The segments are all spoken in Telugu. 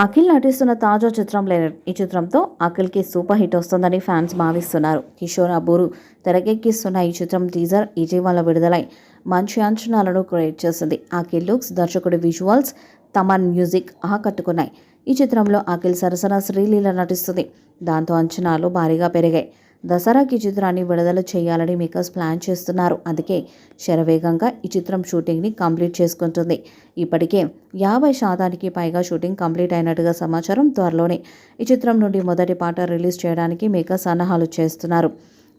అఖిల్ నటిస్తున్న తాజా చిత్రం లేనర్. ఈ చిత్రంతో అఖిల్కి సూపర్ హిట్ వస్తుందని ఫ్యాన్స్ భావిస్తున్నారు. కిషోర్ అబ్బూరు తెరకెక్కిస్తున్న ఈ చిత్రం టీజర్ ఇటీవల విడుదలై మంచి అంచనాలను క్రియేట్ చేసింది. అఖిల్ లుక్స్, దర్శకుడి విజువల్స్, తమన్ మ్యూజిక్ ఆకట్టుకున్నాయి. ఈ చిత్రంలో అఖిల్ సరసన శ్రీలీల నటిస్తుంది. దాంతో అంచనాలు భారీగా పెరిగాయి. దసరాకి చిత్రాన్ని విడుదల చేయాలని మేకర్స్ ప్లాన్ చేస్తున్నారు. అందుకే శరవేగంగా ఈ చిత్రం షూటింగ్ని కంప్లీట్ చేసుకుంటుంది. ఇప్పటికే 50% పైగా షూటింగ్ కంప్లీట్ అయినట్టుగా సమాచారం. త్వరలోనే ఈ చిత్రం నుండి మొదటి పాట రిలీజ్ చేయడానికి మేకర్స్ సన్నాహాలు చేస్తున్నారు.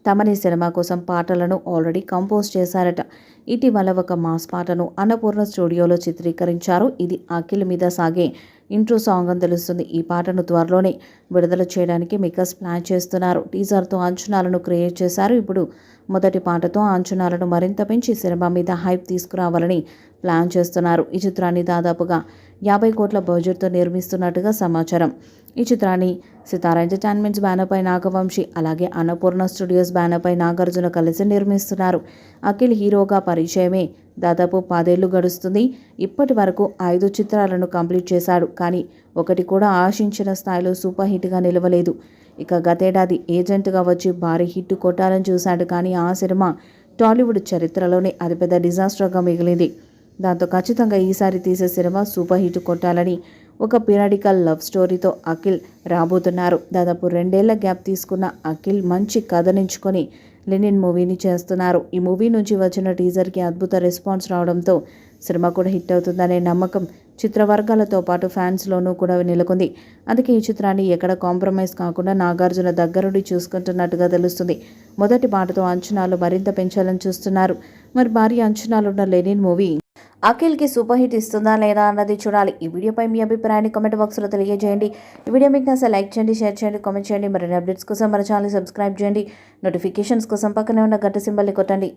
తమని సినిమా కోసం పాటలను ఆల్రెడీ కంపోజ్ చేశారట. ఇటీవల ఒక మాస్ పాటను అన్నపూర్ణ స్టూడియోలో చిత్రీకరించారు. ఇది అఖిల్ మీద సాగే ఇంట్రో సాంగ్ అని తెలుస్తుంది. ఈ పాటను త్వరలోనే విడుదల చేయడానికి మేకర్స్ ప్లాన్ చేస్తున్నారు. టీజర్తో అంచనాలను క్రియేట్ చేశారు. ఇప్పుడు మొదటి పాటతో అంచనాలను మరింత పెంచి సినిమా మీద హైప్ తీసుకురావాలని ప్లాన్ చేస్తున్నారు. ఈ చిత్రాన్ని దాదాపుగా 50 కోట్ల బడ్జెట్తో నిర్మిస్తున్నట్టుగా సమాచారం. ఈ చిత్రాన్ని సితారా ఎంటర్టైన్మెంట్స్ బ్యానర్పై నాగవంశీ, అలాగే అన్నపూర్ణ స్టూడియోస్ బ్యానర్పై నాగార్జున కలిసి నిర్మిస్తున్నారు. అఖిల్ హీరోగా పరిచయమే దాదాపు 10 ఏళ్లు గడుస్తుంది. ఇప్పటి వరకు 5 చిత్రాలను కంప్లీట్ చేశాడు. కానీ ఒకటి కూడా ఆశించిన స్థాయిలో సూపర్ హిట్గా నిలవలేదు. ఇక గతేడాది ఏజెంట్గా వచ్చి భారీ హిట్ కొట్టాలని చూశాడు. కానీ ఆ సినిమా టాలీవుడ్ చరిత్రలోనే అతిపెద్ద డిజాస్టర్గా మిగిలింది. దాంతో ఖచ్చితంగా ఈసారి తీసే సినిమా సూపర్ హిట్ కొట్టాలని ఒక పీరియాడికల్ లవ్ స్టోరీతో అఖిల్ రాబోతున్నారు. దాదాపు 2 ఏళ్ల గ్యాప్ తీసుకున్న అఖిల్ మంచి కథనించుకొని లెనిన్ మూవీని చేస్తున్నారు. ఈ మూవీ నుంచి వచ్చిన టీజర్కి అద్భుత రెస్పాన్స్ రావడంతో సినిమా కూడా హిట్ అవుతుందనే నమ్మకం చిత్రవర్గాలతో పాటు ఫ్యాన్స్లోనూ కూడా నెలకొంది. అందుకే ఈ చిత్రాన్ని ఎక్కడ కాంప్రమైజ్ కాకుండా నాగార్జున దగ్గరుండి చూసుకుంటున్నట్టుగా తెలుస్తుంది. మొదటి పాటతో అంచనాలు మరింత పెంచాలని చూస్తున్నారు. మరి భారీ అంచనాలున్న లెనిన్ మూవీ అఖిల్కి సూపర్ హిట్ ఇస్తుందా లేదా అన్నది చూడాలి. ఈ వీడియోపై మీ అభిప్రాయాన్ని కామెంట్ బాక్స్లో తెలియజేయండి. ఈ వీడియో మీకు నచ్చితే లైక్ చేయండి, షేర్ చేయండి, కామెంట్ చేయండి. మరిన్ని అప్డేట్స్ కోసం మన ఛానల్ సబ్స్క్రైబ్ చేయండి. నోటిఫికేషన్స్ కోసం పక్కనే ఉన్న గంట సింబల్ని కొట్టండి.